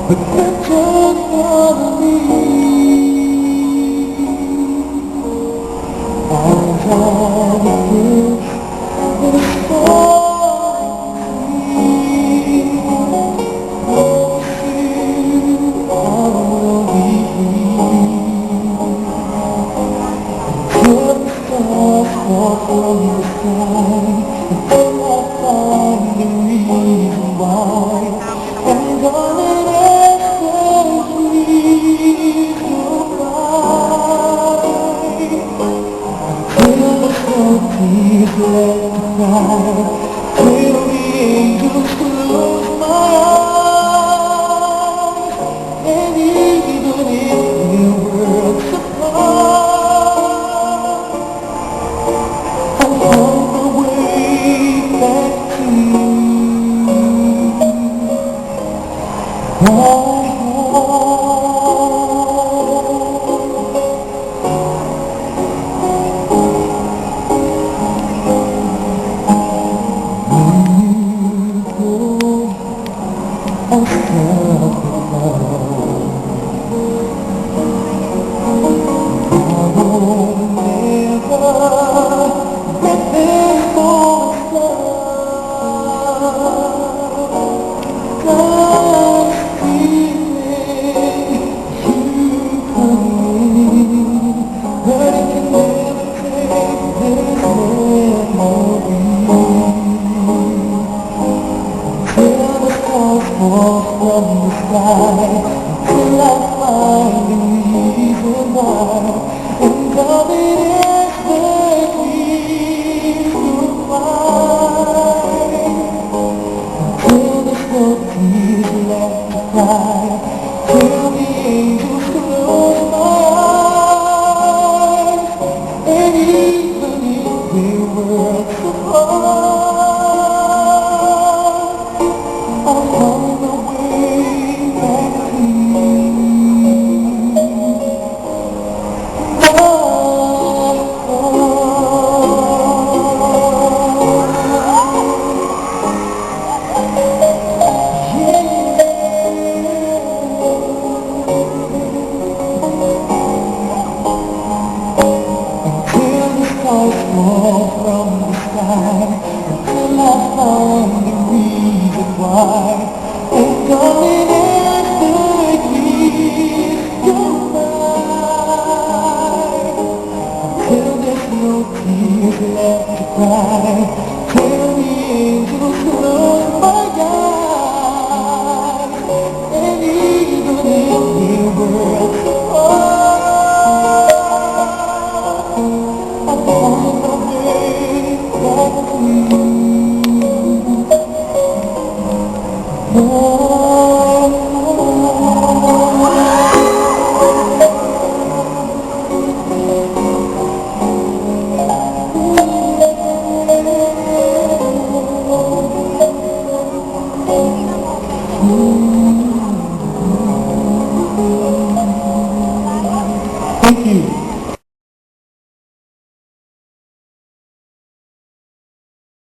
but that's just not me. I was on the bridge with a falling tree. Oh, see, I will be free. Till the stars fall from the sky, until I find the reason why. And darling, as please goodbye. Till the smokies let me cry, till the angels close my eyes. And even if the world's apart, I'll find my way back to you. My heart, when you go, I'll stop the love. I won't never let this moment stop. God's feeling you coming, but it can never take this memory. Till the stars fall from the sky, till I find the reason why. And darling, as the dreams goodbye, till the smokies let me cry, till the angels close my eyes. And even if the world's apart, I'll find my way back to you. Until the stars fall from the sky, until I find the reason why. And darling, as the years go by, till there's no tears left to cry, till the angels close my eyes. And even if the world's apart, I'll find my way back to you.